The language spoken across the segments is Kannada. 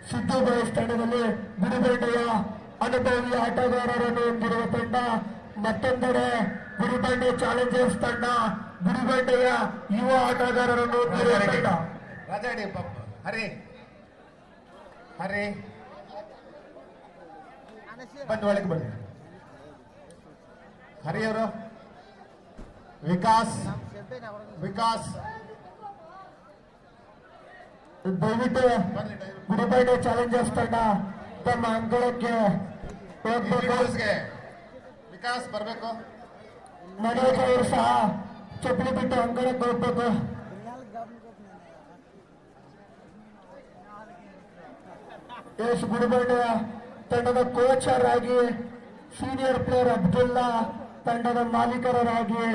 ಸಿದ್ದು ಬಾಯ್ಸ್ ತಂಡದಲ್ಲಿ ಗುಡಿಬಂಡೆಯ ಅನುಭವಿ ಆಟಗಾರರನ್ನು ಹೊಂದಿರುವ ತಂಡ, ಮತ್ತೊಂದೆಡೆ ಗುಡಿಬಂಡೆ ಚಾಲೆಂಜರ್ಸ್ ತಂಡ ಗುಡಿಬಂಡೆಯ ಯುವ ಆಟಗಾರರನ್ನು ಹೊಂದಿರುವ ತಂಡ. ಹರಿ ಹರಿ ಬಂದು ಒಳಗೆ ಬನ್ನಿ. ಹರಿಯವರು ವಿಕಾಸ್ ದಯವಿಟ್ಟು ಗುಡಿಬಂಡೆ ಚಾಲೆಂಜರ್ಸ್ ತಂಡ ತಮ್ಮ ಅಂಗಳಕ್ಕೆ ವಿಕಾಸ್ ಬರಬೇಕು. ಮನೋಜ್ ಅವರು ಸಹ ಚಪ್ಪಲಿ ಬಿಟ್ಟು ಅಂಗಳಕ್ಕೆ ಹೋಗ್ಬೇಕು. ಎಸ್ ಗುಡಿಬಂಡೆಯ ತಂಡದ ಕೋಚರ್ ಆಗಿ ಸೀನಿಯರ್ ಪ್ಲೇಯರ್ ಅಬ್ದುಲ್ಲಾ, ತಂಡದ ಮಾಲೀಕರಾಗಿ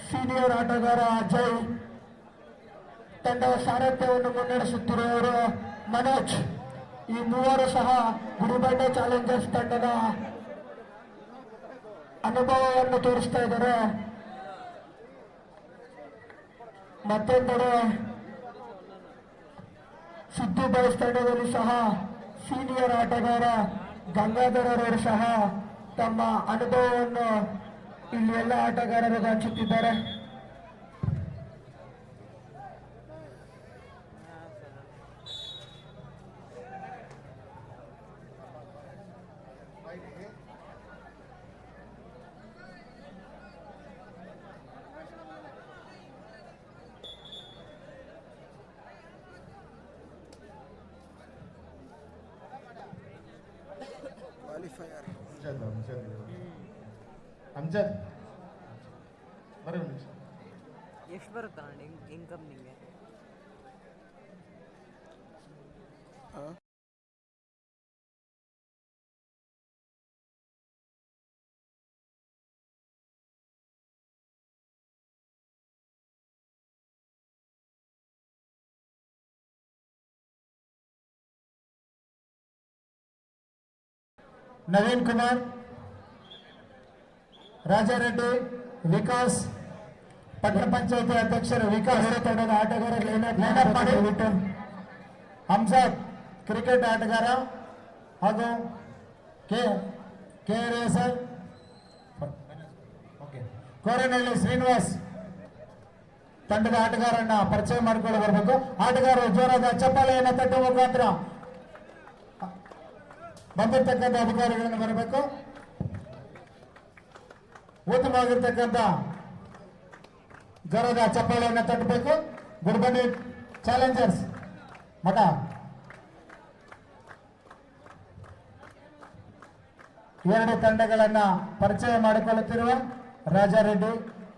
ಸೀನಿಯರ್ ಆಟಗಾರ ಅಜಯ್, ತಂಡದ ಸಾರಥ್ಯವನ್ನು ಮುನ್ನಡೆಸುತ್ತಿರುವವರು ಮನೋಜ್. ಈ ಮೂವರು ಸಹ ಗುಡಿಬಂಡೆ ಚಾಲೆಂಜರ್ಸ್ ತಂಡದ ಅನುಭವವನ್ನು ತೋರಿಸ್ತಾ ಇದ್ದಾರೆ. ಮತ್ತೊಂದೆಡೆ ಸಿದ್ದು ಬಾಯ್ಸ್ ತಂಡದಲ್ಲಿ ಸಹ ಸೀನಿಯರ್ ಆಟಗಾರ ಗಂಗಾಧರವರು ಸಹ ತಮ್ಮ ಅನುಭವವನ್ನು ಇಲ್ಲಿ ಎಲ್ಲ ಆಟಗಾರರಿಗೆ ಹಂಚುತ್ತಿದ್ದಾರೆ. ಅಮ್ಜದ್ ಬರೀ ಎಷ್ಟು ಬರುತ್ತಾ ಇನ್ಕಮ್ ನಿಮಗೆ? ನವೀನ್ ಕುಮಾರ್, ರಾಜಾರೆಡ್ಡಿ, ವಿಕಾಸ್, ಪಟ್ಟಣ ಪಂಚಾಯತಿ ಅಧ್ಯಕ್ಷರು ವಿಕಾಸ್ ತಂಡದ ಆಟಗಾರರು ಲೈನಪ್ ಮಾಡಿಬಿಟ್ಟು ಹಂಸಾದ್ ಕ್ರಿಕೆಟ್ ಆಟಗಾರ ಹಾಗೂ ಕೆ ರೇಸರ್, ಕೋರನಹಳ್ಳಿ ಶ್ರೀನಿವಾಸ್ ತಂಡದ ಆಟಗಾರನ್ನ ಪರಿಚಯ ಮಾಡಿಕೊಂಡು ಬರಬೇಕು. ಆಟಗಾರರು ಜೋರಾದ ಚಪ್ಪಾಳೆಯನ್ನು ತಟ್ಟುವ ಮುಖಾಂತರ ಬಂದಿರತಕ್ಕಂಥ ಅಧಿಕಾರಿಗಳನ್ನು ಬರಬೇಕು. ಉತ್ತಮವಾಗಿರ್ತಕ್ಕಂಥ ಜೋರಾದ ಚಪ್ಪಾಳೆಯನ್ನು ತಟ್ಟಬೇಕು. ಗುಡಿಬಂಡೆ ಚಾಲೆಂಜರ್ಸ್ ಮಠ ಎರಡು ತಂಡಗಳನ್ನ ಪರಿಚಯ ಮಾಡಿಕೊಳ್ಳುತ್ತಿರುವ ರಾಜಾರೆಡ್ಡಿ,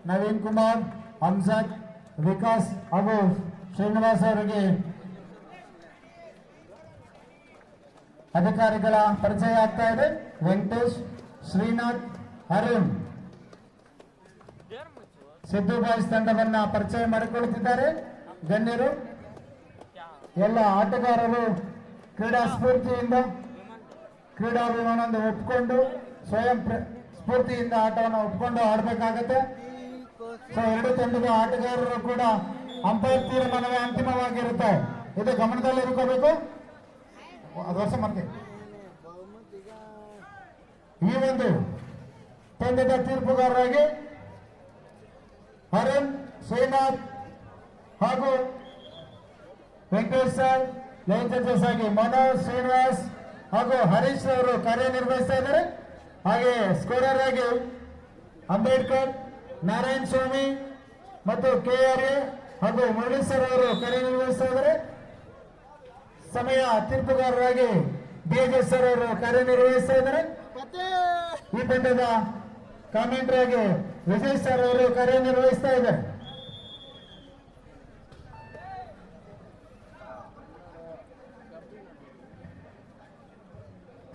ನವೀನ್ ಕುಮಾರ್, ಹಂಸಾದ್, ವಿಕಾಸ್ ಹಾಗೂ ಶ್ರೀನಿವಾಸ್ ಅವರಿಗೆ ಅಧಿಕಾರಿಗಳ ಪರಿಚಯ ಆಗ್ತಾ ಇದೆ. ವೆಂಕಟೇಶ್, ಶ್ರೀನಾಥ್, ಅರುಣ್ ಸಿದ್ದು ಬಾಯ್ಸ್ ತಂಡವನ್ನ ಪರಿಚಯ ಮಾಡಿಕೊಳ್ಳುತ್ತಿದ್ದಾರೆ. ಗಣ್ಯರು ಎಲ್ಲ ಆಟಗಾರರು ಕ್ರೀಡಾ ಸ್ಫೂರ್ತಿಯಿಂದ ಕ್ರೀಡಾಭಿಮಾನವನ್ನು ಒಪ್ಪಿಕೊಂಡು ಸ್ವಯಂ ಸ್ಫೂರ್ತಿಯಿಂದ ಆಟವನ್ನು ಒಪ್ಪಿಕೊಂಡು ಆಡಬೇಕಾಗತ್ತೆ. ಸೊ ಎರಡು ತಂಡದ ಆಟಗಾರರು ಕೂಡ ಅಂಪೈರ್ ತೀರ್ಮಾನವೇ ಅಂತಿಮವಾಗಿರುತ್ತೆ. ಇದು ಗಮನದಲ್ಲಿ ಇಟ್ಕೋಬೇಕು. ಅದು ವರ್ಷ ಮತ್ತೆ ಈ ಒಂದು ತಂಡದ ತೀರ್ಪುಗಾರರಾಗಿ ಅರುಣ್, ಶ್ರೀನಾಥ್ ಹಾಗೂ ವೆಂಕಟೇಶ್ ಸರ್, ಲೈನ್ ಜಡ್ಜಸ್ ಆಗಿ ಮನೋಜ್, ಶ್ರೀನಿವಾಸ್ ಹಾಗೂ ಹರೀಶ್ ಅವರು ಕಾರ್ಯನಿರ್ವಹಿಸ್ತಾ ಇದ್ದಾರೆ. ಹಾಗೆ ಸ್ಕೋರರ್ ಆಗಿ ಅಂಬೇಡ್ಕರ್, ನಾರಾಯಣ ಸ್ವಾಮಿ ಮತ್ತು KRA ಹಾಗೂ ಮುರಳಿ ಸರ್ ಅವರು ಕಾರ್ಯನಿರ್ವಹಿಸ್ತಾ ಇದ್ದಾರೆ. ಸಮಯ ತೀರ್ಪುಗಾರರಾಗಿ BJ ಸರ್ ಅವರು ಕಾರ್ಯನಿರ್ವಹಿಸ್ತಾ ಇದ್ದಾರೆ. ಈ ತಂಡದ ಕಾಮೆಂಟ್ರಿ ಆಗಿ ವಿಜಯ್ ಸರ್ ಅವರು ಕಾರ್ಯನಿರ್ವಹಿಸ್ತಾ ಇದ್ದಾರೆ.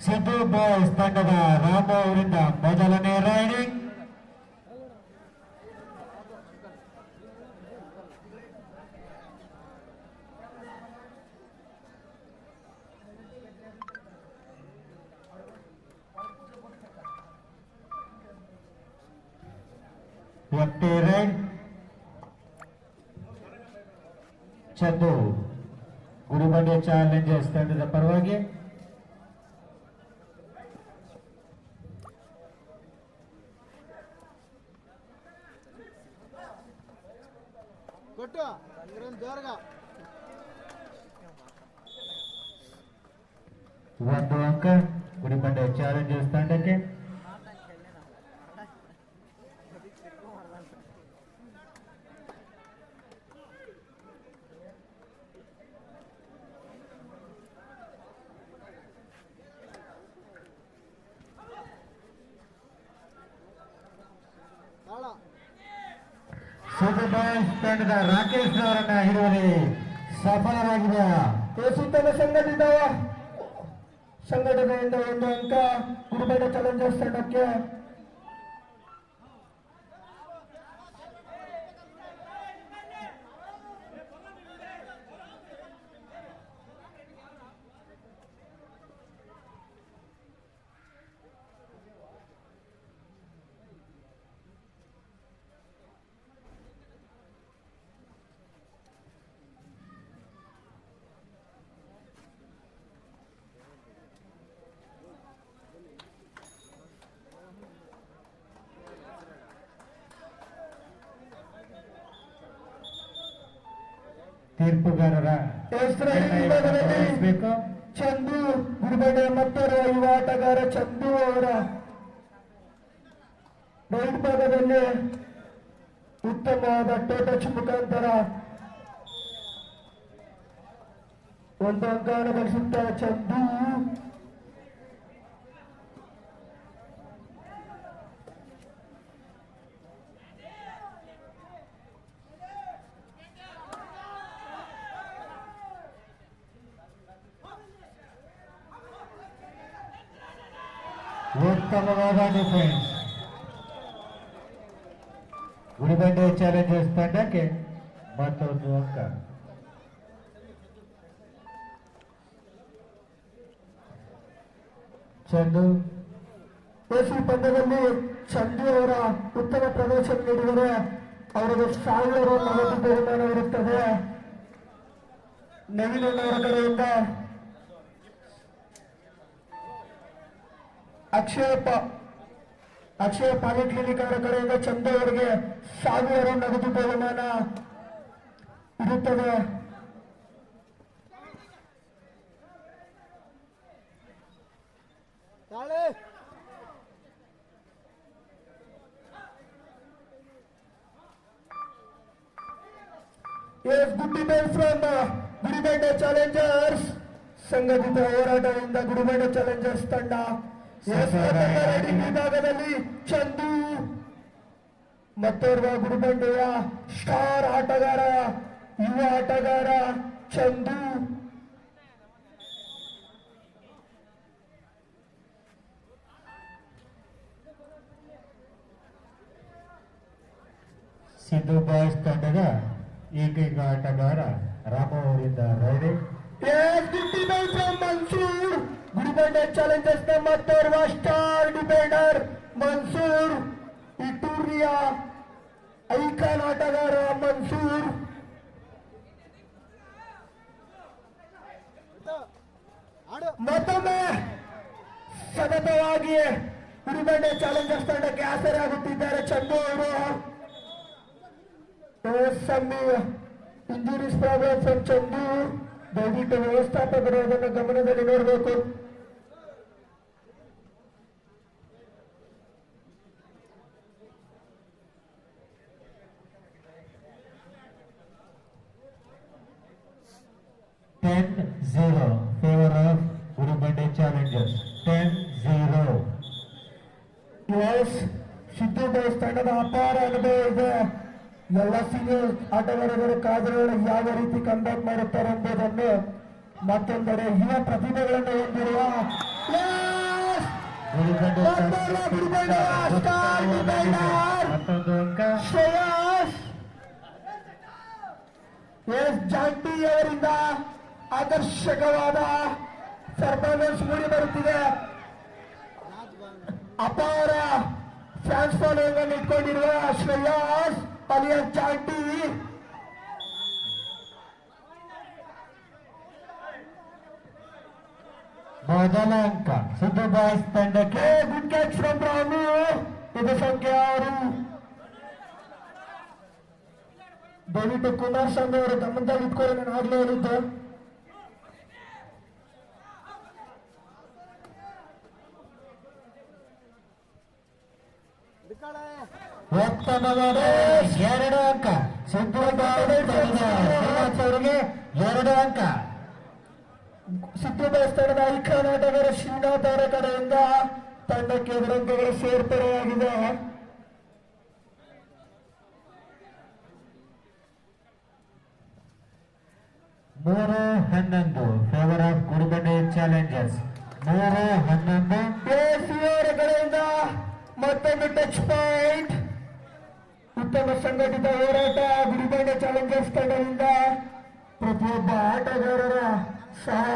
ಸಿದ್ದು ಬಾಯ್ಸ್ ತಂಡದ ರಾಮು ಅವರಿಂದ ಮೊದಲನೇ riding. empty red. Chandu Gudibande Challengers ತಂಡದ ಪರವಾಗಿ ಕೊಟ್ಟು ಜೋರ್ಗ ಒಂದು ಅಂಕ ಗುಡಿಬಂಡೆ ಚಾಲೆಂಜರ್ಸ್ ತಂಡಕ್ಕೆ. ಸೂಪರ್ ಬಾಯ್ಸ್ ತಂಡದ ರಾಕೇಶ್ ಅವರನ್ನ ಹಿಡುವಲ್ಲಿ ಸಫಲರಾಗಿದೆ. ಸುತ್ತಲ ಸಂಘಟನೆಯಿಂದ ಒಂದು ಅಂಕ ಗುರುಬೇಡ ಚಾಲೆಂಜರ್ಸ್ ತಂಡಕ್ಕೆ. ತೀರ್ಪುಗಾರರ ಬೇಕು. ಚಂದು ಗುರುಬೇಡ ಮತ್ತೋರ್ವ ಯುವ ಆಟಗಾರ ಚಂದು ಅವರ ರೈಟ್ ಭಾಗದಲ್ಲಿ ಉತ್ತಮವಾದ ಟಚ್ ಮುಖಾಂತರ ಒಂದು ಅಂಕವನ್ನು ಗಳಿಸುತ್ತಾರೆ ಚಂದು. ಉತ್ತಮವಾದ ಡಿಫೆನ್ಸ್ ಗುಡಿಬಂಡೆ ಚಾಲೆಂಜರ್ಸ್ ತಂಡಕ್ಕೆ ಮತ್ತೊಂದು ಅಂಕ. ಚಂದು ಎಸಿ ಪಂದ್ಯದಲ್ಲಿ ಚಂದು ಅವರ ಉತ್ತಮ ಪ್ರದರ್ಶನ ನೀಡಿದರೆ ಅವರಿಗೆ 1000 ನಗದು ಬಹುಮಾನ ಇರುತ್ತದೆ. ನವೀನ್ ಅವರ ಕಡೆಯಿಂದ ಅಕ್ಷಯ ಪಾಲಿಕ್ಲಿನಿಕ್ ಅವರ ಕಡೆಯಿಂದ ಚಂದು ಅವರಿಗೆ 1000 ನಗದು ಬಹುಮಾನ ಇರುತ್ತದೆ. ಎಸ್ ಗುಡ್ಡಿಬೇಲ್ ಫ್ರಮ್ ಗುಡಿಬಂಡೆ ಚಾಲೆಂಜರ್ಸ್ ಸಂಘಟಿತ ಹೋರಾಟದಿಂದ ಗುಡಿಬಂಡೆ ಚಾಲೆಂಜರ್ಸ್ ತಂಡ. ವಿಭಾಗದಲ್ಲಿ ಚಂದು ಮತ್ತೋರ್ವ ಗುಡಿಬಂಡೆಯ ಸ್ಟಾರ್ ಆಟಗಾರ ಯುವ ಆಟಗಾರ ಚಂದು. ಸಿದ್ದು ಬಾಯ್ಸ್ ತಂಡದ ಏಕೈಕ ಆಟಗಾರ ರಾಮ ಅವರಿಂದ ರೈಡಿಂಗ್. ಮನ್ಸೂರ್ ಗುಡಿಬಂಡೆ ಚಾಲೆಂಜರ್ಸ್ ನ ಮತ್ತೋರ್ವ ಸ್ಟಾರ್ ಡಿಫೆಂಡರ್ ಮನ್ಸೂರ್, ಇಟೂರಿಯ ಐಕಾನ್ ಆಟಗಾರ ಮನ್ಸೂರ್. ಮತ್ತೊಮ್ಮೆ ಸತತವಾಗಿ ಗುಡಿಬಂಡೆ ಚಾಲೆಂಜರ್ಸ್ ತಂಡಕ್ಕೆ ಆಸರೆಯಾಗುತ್ತಿದ್ದಾರೆ ಚಂದು ಅವರು. Injuries problem from Chandu. ದಯವಿಟ್ಟು ವ್ಯವಸ್ಥಾಪಕರು ಅದನ್ನು ಗಮನದಲ್ಲಿ ನೋಡಬೇಕು. Favour of Gudibande Challengers 10-0. Siddu Boys ತಂಡದ ಅಪಾರ ಅನುಭವ ಇದೆ. ಎಲ್ಲ ಸೀನಿಯರ್ ಆಟಗಾರರು ಕಾದರೊಳಗೆ ಯಾವ ರೀತಿ ಕಂಡಕ್ಟ್ ಮಾಡುತ್ತಾರೆ ಎಂಬುದನ್ನು, ಮತ್ತೊಂದೆಡೆ ಯುವ ಪ್ರತಿಭೆಗಳನ್ನು ಹೊಂದಿರುವ ಮತ್ತೊಂದು ಅಂಕ ಶ್ರೇಯಸ್ ಎಸ್ ಜಾಂಟಿ ಅವರಿಂದ ಆಕರ್ಷಕವಾದ ಪರ್ಫಾರ್ಮೆನ್ಸ್ ಮೂಡಿ ಬರುತ್ತಿದೆ. ಅಪಾರ ಫ್ಯಾನ್ಸ್ ಫಾಲೋಯಿಂಗ್ ಅನ್ನು ಇಟ್ಕೊಂಡಿರುವ ಶ್ರೇಯಸ್ ಅಲಿಯಸ್ ಜಾಂಟಿ ಮೊದಲ ಅಂಕ ಸಿದ್ದು ಬಾಯ್ಸ್ ತಂಡಕ್ಕೆ. Good catch from Ramu. ಇದು ಸಂಖ್ಯೆ 6. ದಯವಿಟ್ಟು ಕುಮಾರಸ್ವಾಮಿ ಅವರು ಗಮನದಲ್ಲಿ ಇಟ್ಕೊಳ್ಳಿ, ನಾನು ಆಗ್ಲೇ ಹೇಳಿದ್ದೆ. ಉತ್ತಮವಾದ 2 ಅಂಕ ಸಿದ್ದು ಬಾಯ್ಸ್ ತಂಡದ ಶ್ರೀನಿವಾಸ್ ಅವರಿಗೆ 2 ಅಂಕ. ಸಿದ್ದು ಬಾಯ್ಸ್ ತಂಡದ ಐಕಾನ್ ಆಟಗಾರ ಶ್ರೀನಾಥ್ ಅವರ ಕಡೆಯಿಂದ ತಂಡಕ್ಕೆ 2 ಅಂಕಗಳು ಸೇರ್ಪಡೆಯಾಗಿದೆ. ಮೂರು 11 ಫೇವರ್ ಆಫ್ ಗುಡಿಬಂಡೆ ಚಾಲೆಂಜರ್ಸ್. 3-11 ಅವರ ಕಡೆಯಿಂದ ಮತ್ತೊಂದು ಟಚ್ ಪಾಯಿಂಟ್. ಉತ್ತಮ ಸಂಘಟಿತ ಹೋರಾಟ ಗುಡಿಬಂಡೆ ಚಾಲೆಂಜರ್ಸ್ ತಂಡದಿಂದ. ಪ್ರತಿಯೊಬ್ಬ ಆಟಗಾರರ ಸಹ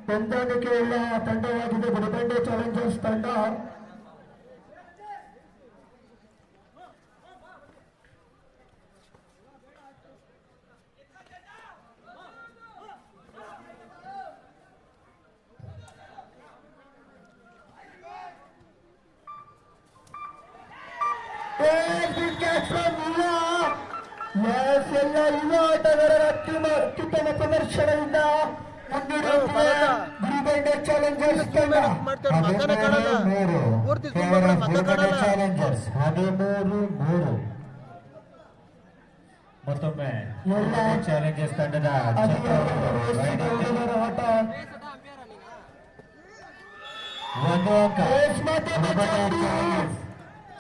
ಹೊಂದಾಣಿಕೆಯುಳ್ಳ ತಂಡವಾಗಿದೆ ಗುಡಿಬಂಡೆ ಚಾಲೆಂಜರ್ಸ್ ತಂಡ. ಎಲ್ಲ ಯುವ ಆಟಗಾರರ ಅತ್ಯುತ್ತಮ ಪ್ರದರ್ಶನದಿಂದ ಗುಡಿಬಂಡೆ ಚಾಲೆಂಜರ್ಸ್ ತಂಡ. 13 ಫೇವರ್ ಆಫ್ ಗುಡಿಬಂಡೆ ಚಾಲೆಂಜರ್ಸ್. 13-3. ಮತ್ತೊಮ್ಮೆ ಚಾಲೆಂಜರ್ಸ್ ತಂಡದ ಆಟ ಒಂದು ಅಂಕ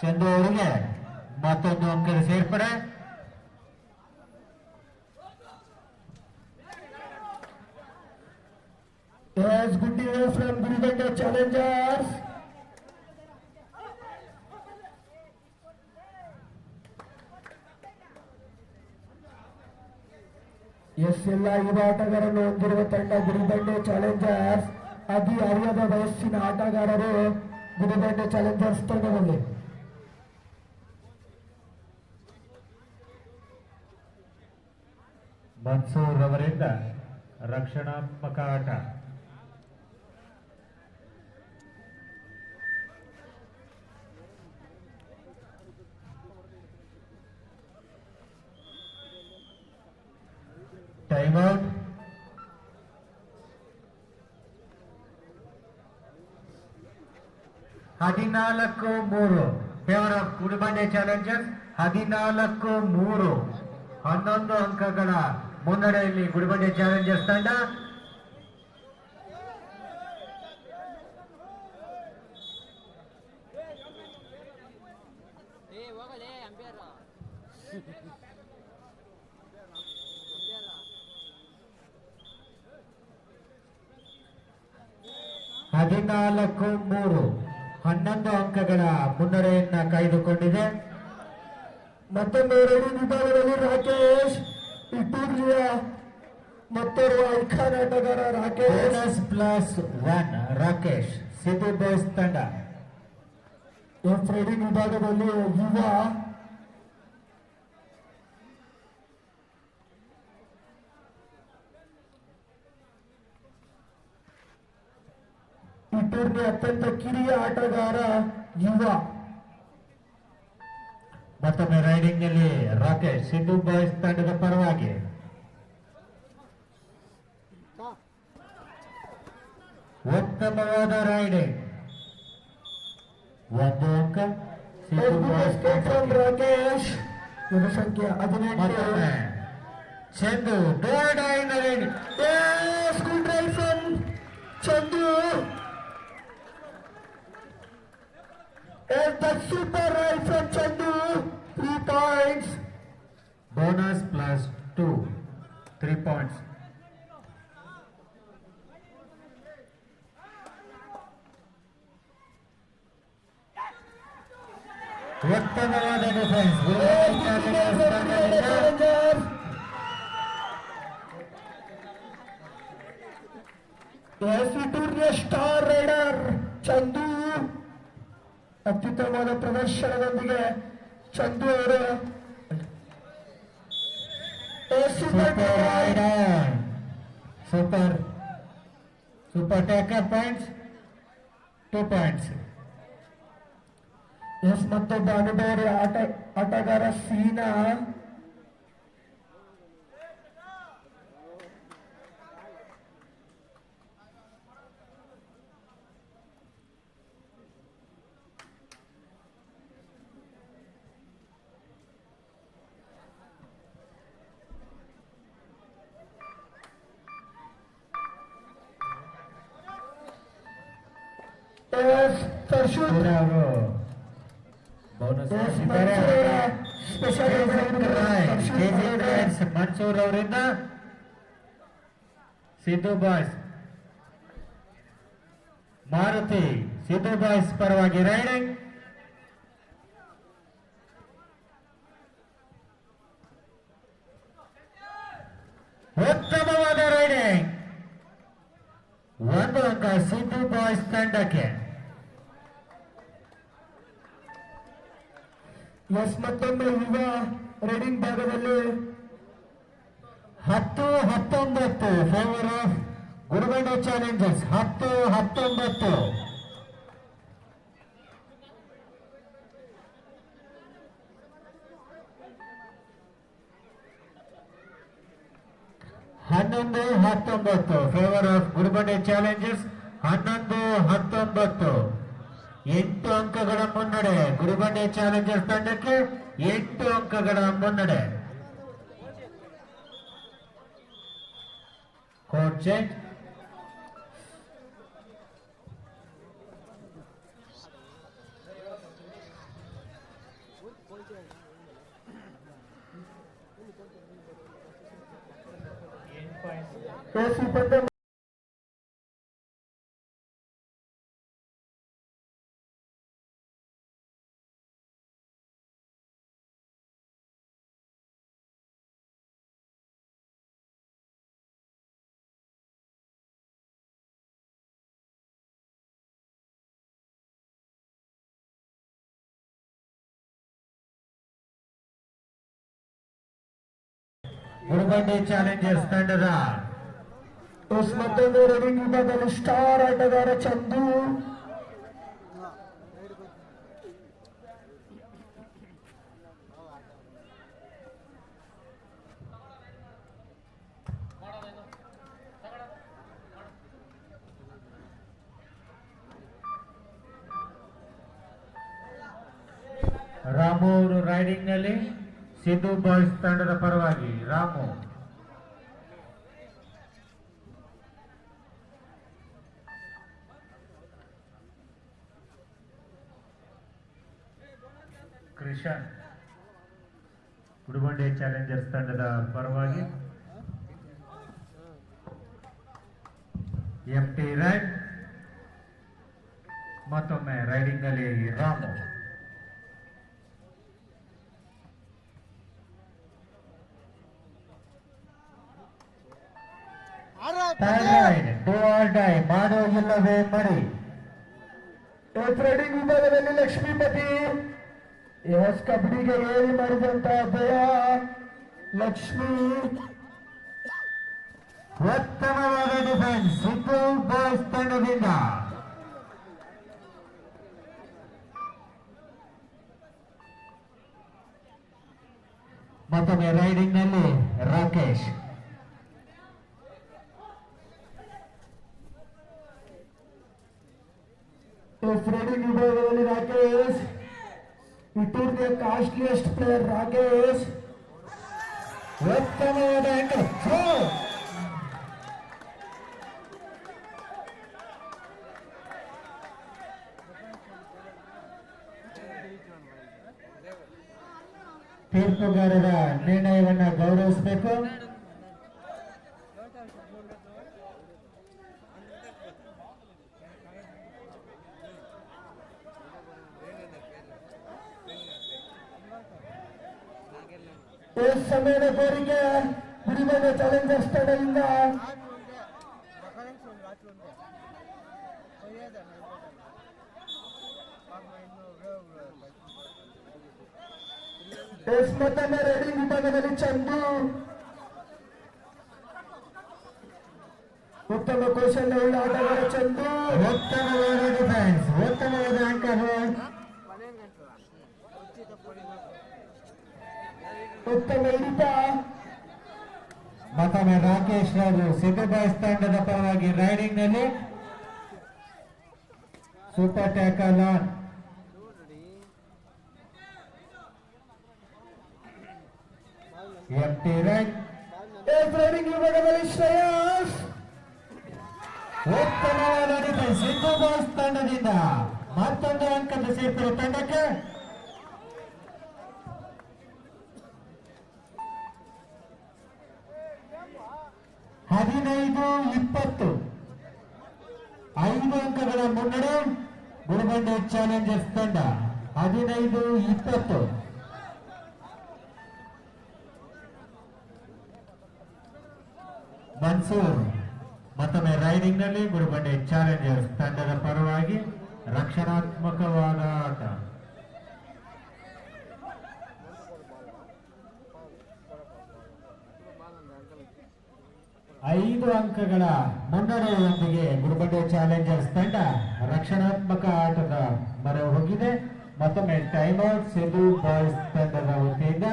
ಚಂದು ಅವರಿಗೆ ಮತ್ತೊಂದು ಅಂಕದ ಸೇರ್ಪಡೆ. Yes, good news from Gurubanda Challengers. ಎಲ್ಲ ಯುವ ಆಟಗಾರರನ್ನು ಹೊಂದಿರುವ ತಂಡ ಗುಡಿಬಂಡೆ ಚಾಲೆಂಜರ್ಸ್. ಹದಿಹರೆಯದ ವಯಸ್ಸಿನ ಆಟಗಾರರು ಗುಡಿಬಂಡೆ ಚಾಲೆಂಜರ್ಸ್ ತಂಡದಲ್ಲಿ. ಮನ್ಸೂರ್ ಅವರಿಂದ ರಕ್ಷಣಾತ್ಮಕ ಆಟ. Time out. ಹದಿನಾಲ್ಕು 3 ಫೇವರ್ ಆಫ್ ಗುಡಿಬಂಡೆ ಚಾಲೆಂಜರ್ಸ್. 14-3. 11 ಅಂಕಗಳ ಮುನ್ನಡೆಯಲ್ಲಿ ಗುಡಿಬಂಡೆ ಚಾಲೆಂಜರ್ಸ್ ತಂಡ. ಹದಿನಾಲ್ಕು 3 11 ಅಂಕಗಳ ಮುನ್ನಡೆಯನ್ನ ಕಾಯ್ದುಕೊಂಡಿದೆ. ಮತ್ತೊಂದು 2 ವಿಭಾಗದಲ್ಲಿ ರಾಕೇಶ್ ಇಟೂರಿಯ ಮತ್ತೋರ್ವ ಐಕಾನ್ ಆಟಗಾರ ರಾಕೇಶ್. +1 ರಾಕೇಶ್ ಸಿದ್ದು ಬಾಯ್ಸ್ ತಂಡ. ರೈಡಿಂಗ್ ವಿಭಾಗದಲ್ಲಿ ಯುವ ಈ ಟೂರ್ನಿ ಅತ್ಯಂತ ಕಿರಿಯ ಆಟಗಾರ ಯುವ. ಮತ್ತೊಮ್ಮೆ ರೈಡಿಂಗ್ ನಲ್ಲಿ ರಾಕೇಶ್ ಸಿದ್ದು ಬಾಯ್ಸ್ ತಂಡದ ಪರವಾಗಿ. ಉತ್ತಮವಾದ ರೈಡಿಂಗ್. 1 ಅಂಕ ಸಿದ್ದು ಬಾಯ್ಸ್ ತಂಡ. ರಾಕೇಶ್ ಸಂಖ್ಯೆ 18. ಮತ್ತೊಮ್ಮೆ ಚಂದು ದೊಡ್ಡ riding. School drive from Chandu. The super ride from Chandu, 3 points. Bonus +2, 3 points. ಉತ್ತಮವಾದ ಡಿಫೆನ್ಸ್. ಟೂರ್ನಿಯ ಸ್ಟಾರ್ ರೈಡರ್ ಚಂದು ಅತ್ಯುತ್ತಮವಾದ ಪ್ರದರ್ಶನದೊಂದಿಗೆ ಚಂದು ಅವರು super tackle points. 2 points. Yes ಮತ್ತೊಬ್ಬ ಅನುಭವಿ ಆಟಗಾರ ಸೀನಾ ಎಸ್ ತರ್ಶೂರ್ ಅವರು ಬೋನಸ್ ಮನ್ಸೂರ್ ಅವರಿಂದ ಸಿದ್ದು ಬಾಯ್ಸ್ ಮಾರುತಿ ಸಿದ್ದು ಬಾಯ್ಸ್ ಪರವಾಗಿ ರೈಡಿಂಗ್ ಉತ್ತಮವಾದ ರೈಡಿಂಗ್ 1 ಅಂಕ ಸಿದ್ದು ಬಾಯ್ಸ್ ತಂಡಕ್ಕೆ. ಎಸ್ ಮತ್ತೊಮ್ಮೆ ಯುವ ರೈಡಿಂಗ್ ಭಾಗದಲ್ಲಿ 10-19 favour of Gurubande Challengers. 10-19 11-19 favour of Gurubande Challengers. 11-19 8 ಅಂಕಗಳ ಮುನ್ನಡೆ ಗುರುಬಂಡೆ ಚಾಲೆಂಜರ್ಸ್ ತಂಡಕ್ಕೆ. 8 ಅಂಕಗಳ ಮುನ್ನಡೆ. Court change. ಎಸ್ ಈ ಪಂದ್ಯ ಗುರುಬಂಡೆ ಚಾಲೆಂಜರ್ಸ್ ತಂಡದ ಎಸ್ ಮತ್ತೊಂದು ರೈಡಿಂಗ್ ವಿಭಾಗದಲ್ಲಿ ಸ್ಟಾರ್ ಆಟಗಾರ ಚಂದು ರಾಮು ಅವರು ರೈಡಿಂಗ್ ನಲ್ಲಿ ಸಿದ್ದು ಬಾಯ್ಸ್ ತಂಡದ ಪರವಾಗಿ ರಾಮು. ಕೃಷನ್ ಗುರುಬಂಡೆ ಚಾಲೆಂಜರ್ಸ್ ತಂಡದ ಪರವಾಗಿ ಎಂಟಿ ರೈಡ್. ಮತ್ತೊಮ್ಮೆ ರೈಡಿಂಗ್ ನಲ್ಲಿ ರಾಮು. ಡೂ ಆರ್ ಡೈ, ಮಾಡು ಇಲ್ಲವೇ ಮಡಿ. ಎಸ್ ರೈಡಿಂಗ್ ವಿಭಾಗದಲ್ಲಿ ಲಕ್ಷ್ಮೀಪತಿ ಎಸ್ ಕಬಡ್ಡಿಗೆ ಏರಿ ಮಾಡಿದಂತ ಭಯ ಲಕ್ಷ್ಮಿ. ಉತ್ತಮವಾದ ಡಿಫೆನ್ಸ್ ಸಿದ್ದು ಬಾಯ್ಸ್ ತಂಡದಿಂದ. ಮತ್ತೊಮ್ಮೆ ರೈಡಿಂಗ್ ನಲ್ಲಿ ರಾಕೇಶ್. ಎಸ್ ರೈಡಿಂಗ್ ವಿಭಾಗದಲ್ಲಿ ರಾಕೇಶ್ ಈ ಟೂರ್ನಿಯ ಕಾಸ್ಟ್ಲಿಯೆಸ್ಟ್ ಪ್ಲೇಯರ್ ರಾಕೇಶ್. ಉತ್ತಮವಾದ ಆಂಕಲ್ ಥ್ರೋ. ತೀರ್ಪುಗಾರರ ನಿರ್ಣಯವನ್ನು ಗೌರವಿಸಬೇಕು. ಎಸ್ ಸಮಯದ ಕೋರಿಕೆ ಗುರುಬಂಡೆ ಚಾಲೆಂಜರ್ಸ್ ತಂಡದಿಂದ ಎಸ್ ಮತ್ತೊಮ್ಮೆ ರೈಡಿಂಗ್ ವಿಭಾಗದಲ್ಲಿ ಚಂದು ಉತ್ತಮ ಕೌಶಲ್ಯವುಳ್ಳ ಆಟಗಾರ ಚಂದು. ಉತ್ತಮವಾದ ಡಿಫೆನ್ಸ್, ಉತ್ತಮವಾದ ಅಂಕಲ್. ಉತ್ತಮ ಹಿಡಿತ. ಮತ್ತೊಮ್ಮೆ ರಾಕೇಶ್ ರಾಜು ಸಿದ್ದು ಬಾಯ್ಸ್ ತಂಡದ ಪರವಾಗಿ ರೈಡಿಂಗ್ ನಲ್ಲಿ super tackle on. Empty raid. Raiding ವಿಭಾಗದಲ್ಲಿ ಶ್ರೇಯಸ್. ಉತ್ತಮವಾದ ಡಿಫೆನ್ಸ್ ಸಿದ್ದು ಬಾಯ್ಸ್ ತಂಡದಿಂದ ಮತ್ತೊಂದು ಅಂಕದ ಸೇರ್ಪಡೆ ತಂಡಕ್ಕೆ. ಹದಿನೈದು 20, 5 ಅಂಕಗಳ ಮುನ್ನಡೆ ಗುರುಬಂಡೆ ಚಾಲೆಂಜರ್ಸ್ ತಂಡ. 15-20. ಮನ್ಸೂರ್ ಮತ್ತೊಮ್ಮೆ ರೈಡಿಂಗ್ ನಲ್ಲಿ ಗುರುಬಂಡೆ ಚಾಲೆಂಜರ್ಸ್ ತಂಡದ ಪರವಾಗಿ ರಕ್ಷಣಾತ್ಮಕವಾದ ಆಟ. 5 ಅಂಕಗಳ ಮುನ್ನಡೆಯೊಂದಿಗೆ ಗುರುಬಂಡೆ ಚಾಲೆಂಜರ್ಸ್ ತಂಡ ರಕ್ಷಣಾತ್ಮಕ ಆಟದ ಮೊರೆ ಹೋಗಿದೆ. ಮತ್ತೊಮ್ಮೆ ಟೈಮ್ಔಟ್ ಸಿದ್ದು ಬಾಯ್ಸ್ ತಂಡದ ವತಿಯಿಂದ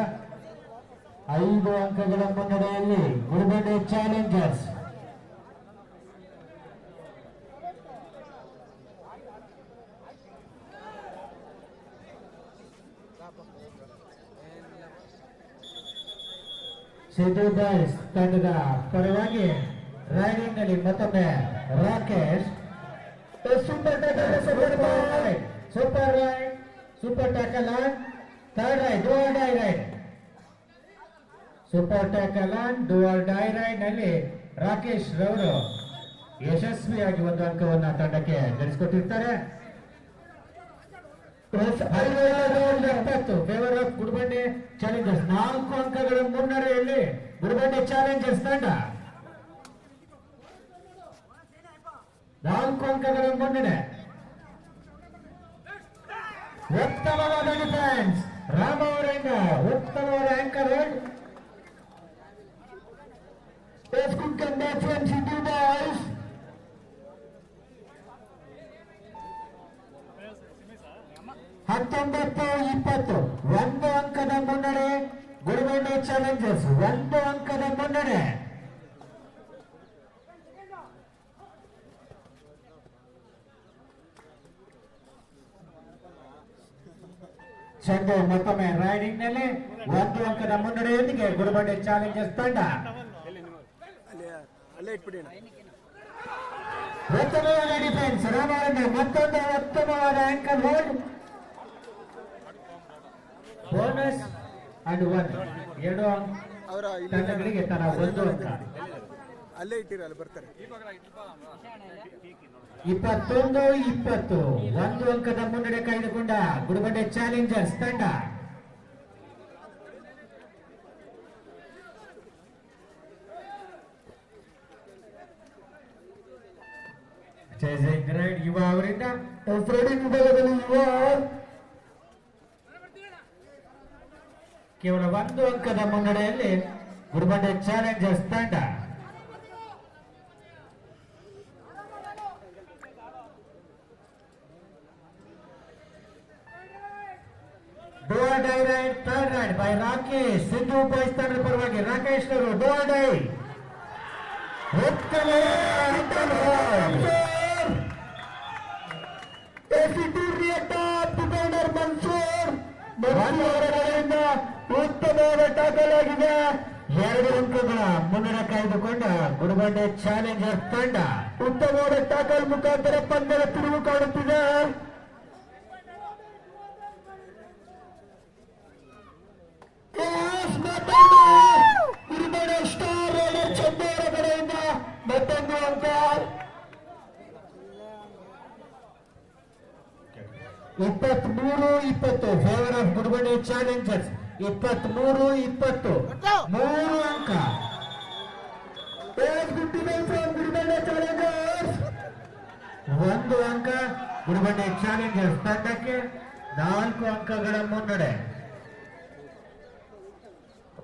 5 ಅಂಕಗಳ ಮುನ್ನಡೆಯಲ್ಲಿ ಗುರುಬಂಡೆ ಚಾಲೆಂಜರ್ಸ್. ಸಿದ್ದು ಬಾಯ್ಸ್ ತಂಡದ ಪರವಾಗಿ ರೈಡಿಂಗ್ ನಲ್ಲಿ ಮತ್ತೊಮ್ಮೆ Rakesh. Super tackle on. Third raid, do or die raid. Super tackle on, do or die raid ನಲ್ಲಿ ರಾಕೇಶ್ ರವರು ಯಶಸ್ವಿಯಾಗಿ 1 ಅಂಕವನ್ನು ತಂಡಕ್ಕೆ ಗಳಿಸಿಕೊಟ್ಟಿರ್ತಾರೆ. 70 ಫೇವರ್ ಆಫ್ ಗುರುಬಂಡೆ ಚಾಲೆಂಜರ್ಸ್. 4 ಅಂಕಗಳ ಮುನ್ನಡೆಯಲ್ಲಿ ಗುರುಬಂಡೆ ಚಾಲೆಂಜರ್ಸ್ ತಂಡ 4 ಅಂಕಗಳ ಮುನ್ನಡೆ. ಉತ್ತಮವಾದ ಡಿಫೆನ್ಸ್ ರಾಮ ಅವರಿಂದ ಉತ್ತಮವಾದ anchor head. Good comeback from Sidhu boys. ಹತ್ತೊಂಬತ್ತು 20, 1 ಅಂಕದ ಮುನ್ನಡೆ ಗುರುಬಂಡೆ ಚಾಲೆಂಜರ್ಸ್. 1 ಅಂಕದ ಮುನ್ನಡೆ. ಚಂದು ಮತ್ತೊಮ್ಮೆ ರೈಡಿಂಗ್ ನಲ್ಲಿ 1 ಅಂಕದ ಮುನ್ನಡೆಯೊಂದಿಗೆ ಗುರುಬಂಡೆ ಚಾಲೆಂಜರ್ಸ್ ತಂಡ. ಉತ್ತಮವಾದ ಡಿಫೆನ್ಸ್ ರಾಮಣ್ಣ, ಮತ್ತೊಂದು ಉತ್ತಮವಾದ ಆಂಕಲ್ ಹೋಲ್ಡ್. ಬೋನಸ್ ಅಂಡ್ 1, 2 ತಂಡಗಳಿಗೆ ತಲಾ 1 ಅಂಕ. ಅಲ್ಲೇ ಇಟ್ಟಿರಲ್ಲ ಬರ್ತಾರೆ. 21-20, 1 ಅಂಕದ ಮುನ್ನಡೆ ಕಾಯ್ದುಕೊಂಡ ಗುರುಬಂಡೆ ಚಾಲೆಂಜರ್ಸ್ ತಂಡ. ಚೇಸಿಂಗ್ ರೈಡ್ ಯುವ ಅವರಿಂದ. ರೈಡಿಂಗ್ ವಿಭಾಗದಲ್ಲಿ ಯುವ ಕೇವಲ 1 ಅಂಕದ ಮುನ್ನಡೆಯಲ್ಲಿ ಗುರುಬಂಡೆ ಚಾಲೆಂಜರ್ಸ್ ತಂಡ. Do or die raid, third raid by Rakesh. Siddu Boys ತಂಡದ ಪರವಾಗಿ ರಾಕೇಶ್ ಅವರು ಡೂ ಆರ್ ಡೈ. ಉತ್ತಮ ಡಿಫೆಂಡರ್ ಮನ್ಸೂರ್ ಅವರಿಂದ ಉತ್ತಮವಾದ ಟ್ಯಾಕಲ್ ಆಗಿದೆ. 2 ಅಂಕಗಳ ಮುನ್ನಡೆ ಕಾಯ್ದುಕೊಂಡ ಗುರುಬಂಡೆ ಚಾಲೆಂಜರ್ಸ್ ತಂಡ. ಉತ್ತಮವಾದ ಟ್ಯಾಕಲ್ ಮುಖಾಂತರ ಪಂದ್ಯದ ತಿರುವು ಕಾಣುತ್ತಿದೆ. ಗುರುಬಂಡೆ ಸ್ಟಾರ್ ರೈಡರ್ ಚಂದು ಅವರ ಕಡೆಯಿಂದ ಮತ್ತೊಂದು ಅಂಕ. 23-20 ಫೇವರ್ ಆಫ್ ಗುರುಬಂಡೆ ಚಾಲೆಂಜರ್ಸ್. 23-20, 3 ಅಂಕ. ಗುರುಬಂಡೆ ಚಾಲೆಂಜರ್ಸ್ 1 ಅಂಕ ಗುರುಬಂಡೆ ಚಾಲೆಂಜರ್ಸ್ ತಂಡಕ್ಕೆ. 4 ಅಂಕಗಳ ಮುನ್ನಡೆ.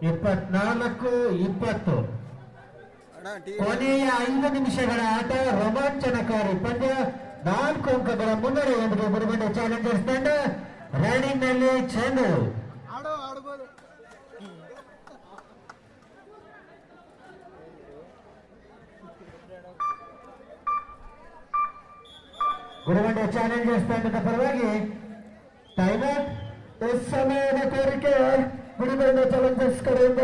24-20. ಅಣ್ಣ ಟಿ ಕೊನೆಯ 5 ನಿಮಿಷಗಳ ಆಟ ರೋಮಾಂಚನಕಾರಿ ಪಂದ್ಯ 4 ಅಂಕಗಳ ಮುನ್ನಡೆಯೊಂದಿಗೆ ಗುರುಬಂಡೆ ಚಾಲೆಂಜರ್ಸ್ ತಂಡ ರೈಡಿಂಗ್ ನಲ್ಲಿ ಚೆಂಡು ಆಡ್ಬೋದು. ಗುರುಬಂಡೆ ಚಾಲೆಂಜರ್ಸ್ ತಂಡದ ಪರವಾಗಿ ಟೈಮೌಟ್. ಸಮಯದ ಕೋರಿಕೆ ಗುಡಿಬಂಡೆ ಚಾಲೆಂಜರ್ಸ್ ಕಡೆಯಿಂದ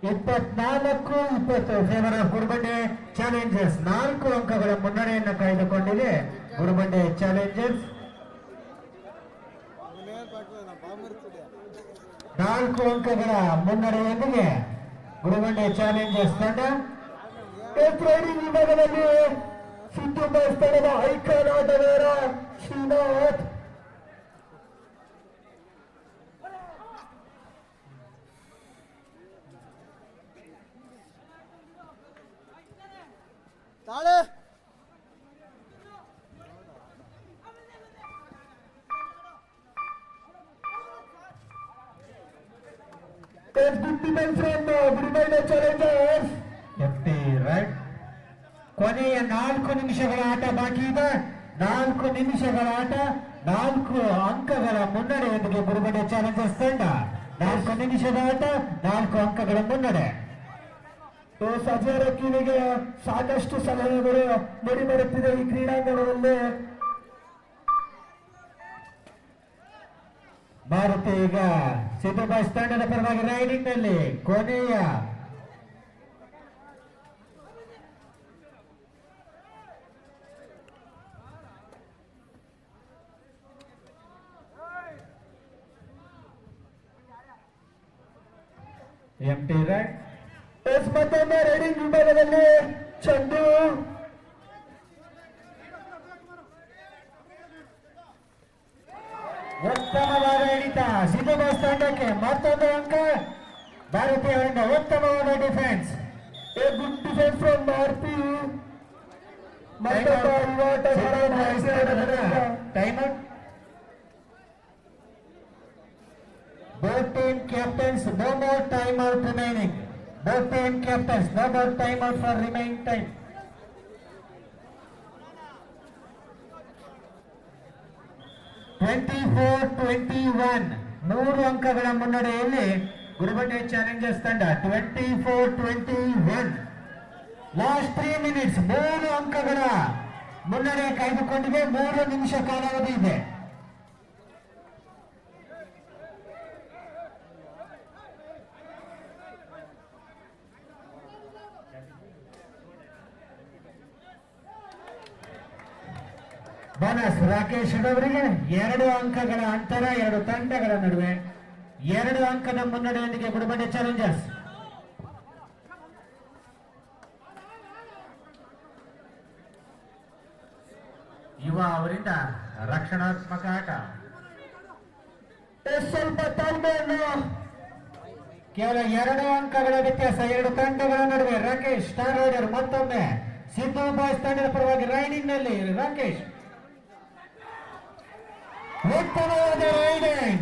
24-20 ಫೇವರ್ ಆಫ್ ಗುರುಬಂಡೆ ಚಾಲೆಂಜರ್ಸ್. 4 ಅಂಕಗಳ ಮುನ್ನಡೆಯನ್ನು ಕಾಯ್ದುಕೊಂಡಿದೆ ಗುರುಬಂಡೆ ಚಾಲೆಂಜರ್ಸ್. 4 ಅಂಕಗಳ ಮುನ್ನಡೆಯೊಂದಿಗೆ ಗುರುಬಂಡೆ ಚಾಲೆಂಜರ್ಸ್ ತಂಡ ರೈಡಿಂಗ್ ವಿಭಾಗದಲ್ಲಿ ಸಿದ್ದು ಸ್ಥಳದ ಐಕಾನ್ ಆಟಗಾರ ಶ್ರೀನಾಥ್ ತಾಳೆ ಗುಡಿಬಂಡೆ ಚಾಲೆಂಜರ್ಸ್. FT right. ಕೊನೆಯ 4 ನಿಮಿಷಗಳ ಆಟ ಬಾಕಿ ಇದೆ. 4 ನಿಮಿಷಗಳ ಆಟ, 4 ಅಂಕಗಳ ಮುನ್ನಡೆಯೊಂದಿಗೆ ಗುರುಬಂಡೆ ಚಾಲೆಂಜರ್ಸ್ ತಂಡ. 4 ನಿಮಿಷದ ಆಟ, 4 ಅಂಕಗಳ ಮುನ್ನಡೆ. ಸಜಾರ ಕೀಲಿಗೆ ಸಾಕಷ್ಟು ಸಲಹೆಗಳು ಮೂಡಿ ಬರುತ್ತಿದೆ ಈ ಕ್ರೀಡಾಂಗಣದಲ್ಲಿ. ಭಾರತ ಈಗ ಸಿದ್ಧಬಾಸ್ ತಂಡದ ಪರವಾಗಿ ರೈಡಿಂಗ್ ನಲ್ಲಿ ಕೊನೆಯ ಎಂಟಿ ರೈಟ್. ಮತ್ತೊಮ್ಮೆ ರೈಡಿಂಗ್ ವಿಭಾಗದಲ್ಲಿ ಚೆಂಡು ಉತ್ತಮವಾದ ಹಿಡಿತ ಸಿದ್ಧಬಾಸ್ ತಂಡಕ್ಕೆ. ಮತ್ತೊಂದು ಅಂಕ ಭಾರತೀಯ ತಂಡ. ಉತ್ತಮವಾದ defence. Good defence from Maruti. ಮತ್ತೊಬ್ಬ ಯುವ ಆಟಗಾರ ಟೈಮೌಟ್. Both team captains, no more time out remaining. Both team captains, no more time out for remaining time. ಮೂರು ಅಂಕಗಳ ಮುನ್ನಡೆಯಲ್ಲಿ ಗುರುಬಂಡೆ ಚಾಲೆಂಜರ್ಸ್ ತಂಡ. 24-21. ಲಾಸ್ಟ್ 3 ಮಿನಿಟ್ಸ್ 3 ಅಂಕಗಳ ಮುನ್ನಡೆ ಕಾಯ್ದುಕೊಂಡಿದೆ. 3 ನಿಮಿಷ ಕಾಲಾವಧಿ ಇದೆ. ಬೋನಸ್ ರಾಕೇಶ್ ಅವರಿಗೆ 2 ಅಂಕಗಳ ಅಂತರ 2 ತಂಡಗಳ ನಡುವೆ. 2 ಅಂಕದ ಮುನ್ನಡೆಯೊಂದಿಗೆ ಗುರುಬಂಡೆ ಚಾಲೆಂಜರ್ಸ್. ಯುವ ಅವರಿಂದ ರಕ್ಷಣಾತ್ಮಕ ಆಟ. ಸ್ವಲ್ಪ ತಾಳ್ಮೆಯನ್ನು ಕೇವಲ 2 ಅಂಕಗಳ ವ್ಯತ್ಯಾಸ 2 ತಂಡಗಳ ನಡುವೆ. ರಾಕೇಶ್ ಸ್ಟಾರ್ ರೈಡರ್ ಮತ್ತೊಮ್ಮೆ ಸಿದ್ದು ಬಾಯ್ಸ್ ತಂಡದ ಪರವಾಗಿ ರೈಡಿಂಗ್ ನಲ್ಲಿ. ರಾಕೇಶ್ ಉತ್ತಮವಾದ ರೈಡಿಂಗ್.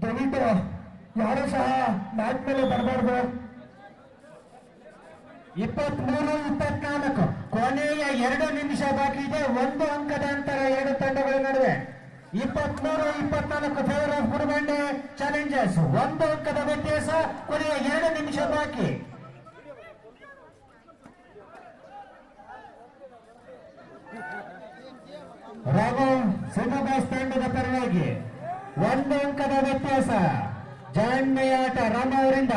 ದಯವಿಟ್ಟು ಯಾರು ಸಹ ಮ್ಯಾಚ್ ಮೇಲೆ ಬರಬಾರ್ದು. 23-24 ಕೊನೆಯ 2 ನಿಮಿಷ ಬಾಕಿ ಇದೆ. 1 ಅಂಕದ ಅಂತರ 2 ತಂಡಗಳ ನಡುವೆ. 23-24 ಫೇವರ್ ಆಫ್ ಗುರುಬಂಡೆ ಚಾಲೆಂಜರ್ಸ್. 1 ಅಂಕದ ವ್ಯತ್ಯಾಸ. ಕೊನೆಯ 2 ನಿಮಿಷ ಬಾಕಿ. ರಾಘವ್ ಸಿದ್ಧಬಾಸ್ ತಂಡದ ಪರವಾಗಿ 1 ಅಂಕದ ವ್ಯತ್ಯಾಸ. ಜಾಣ್ಮೆಯ ಆಟ ರಾಮ ಅವರಿಂದ.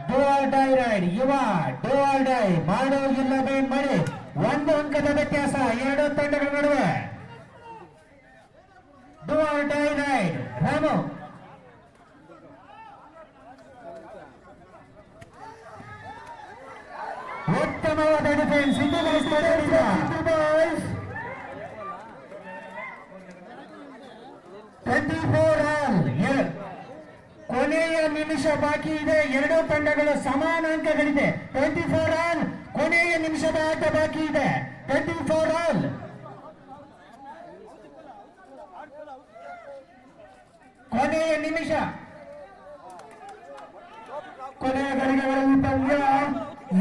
Do or die raid. Yuva do or die ಮಾಡೋ ಇಲ್ಲವೇ ಮಾಡಿ. 1 ಅಂಕದ ವ್ಯತ್ಯಾಸ 2 ತಂಡಗಳ ನಡುವೆ. Do or die raid Ramu. ಉತ್ತಮವಾದ ಡಿಫೆನ್ಸ್ ಸಿದ್ಧಬಾಸ್ ತಂಡದಿಂದ. 24 ಆಲ್. ಕೊನೆಯ ನಿಮಿಷ ಬಾಕಿ ಇದೆ. 2 ತಂಡಗಳು ಸಮಾನ ಅಂಕಗಳಿದೆ. 24 ಆಲ್. ಕೊನೆಯ ನಿಮಿಷದ ಆಟ ಬಾಕಿ ಇದೆ. 24 ಆಲ್. ಕೊನೆಯ ನಿಮಿಷ, ಕೊನೆಯ ಗಳಿಗೆಗಳಲ್ಲಿ ಪಂದ್ಯ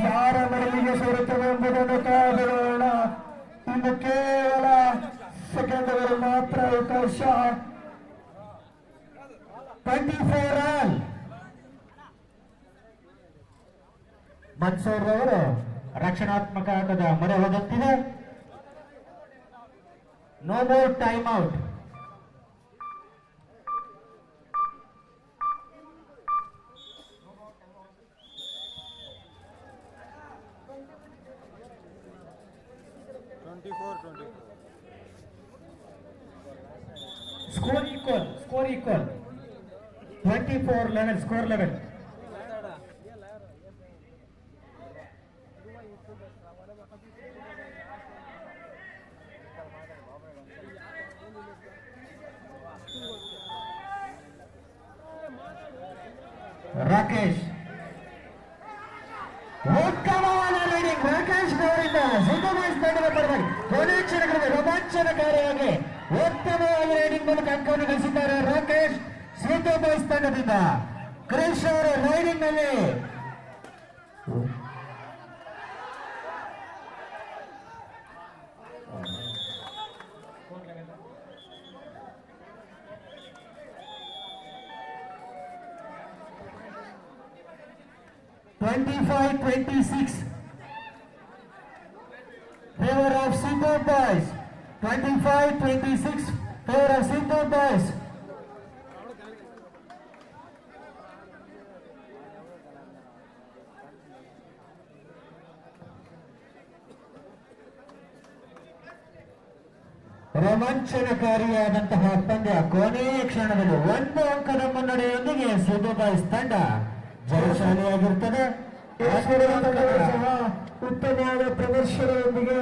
ಯಾರ ಮರಳಿಗೆ ಸೇರುತ್ತವೆ ಎಂಬುದನ್ನು ಕಾದೋಣ. ಇನ್ನು ಕೇವಲ ಸೆಕೆಂಡ್ಗಳು ಮಾತ್ರ ಅವಕಾಶ. 24 ರನ್. ಮನ್ಸೂರ್ ಅವರು ರಕ್ಷಣಾತ್ಮಕ ಆಟದ ಮೊರೆ ಹೋಗುತ್ತಿದೆ. No more time out. Score equal. 24-11, score 11. Rakesh ಉತ್ತಮವಾದ ಲೀಡಿಂಗ್. ರಾಕೇಶ್ ಅವರಿಂದ ಸಿದ್ದರಾಮಯ್ಯ ತಂಡದ ಪರವಾಗಿ ಕೊನೆಯ ಕ್ಷಣಗಳಲ್ಲಿ ರೋಮಾಂಚನಕಾರಿಯಾಗಿ ಉತ್ತಮವಾದ ಲೀಡಿಂಗ್ ಮೂಲಕ ಅಂಕವನ್ನು ಗಳಿಸಿದ್ದಾರೆ ರಾಕೇಶ್ ಸಿದ್ದು ಬಾಯ್ಸ್ ತಂಡದಿಂದ. ಕ್ರಿಶ್ ಅವರು ರೈಡಿಂಗ್ ನಲ್ಲಿ (25-26) favor of Sidhu boys. 25-26 favor of Sidhu boys. ರೋಮಾಂಚನಕಾರಿಯಾದಂತಹ ಪಂದ್ಯ ಕೊನೆಯ ಕ್ಷಣದಲ್ಲಿ 1 ಅಂಕದ ಮುನ್ನಡೆಯೊಂದಿಗೆ ಸಿದ್ದು ಬಾಯ್ಸ್ ತಂಡ ಜಯಶಾಲಿಯಾಗಿರುತ್ತದೆ. ಉತ್ತಮವಾದ ಪ್ರದರ್ಶನದೊಂದಿಗೆ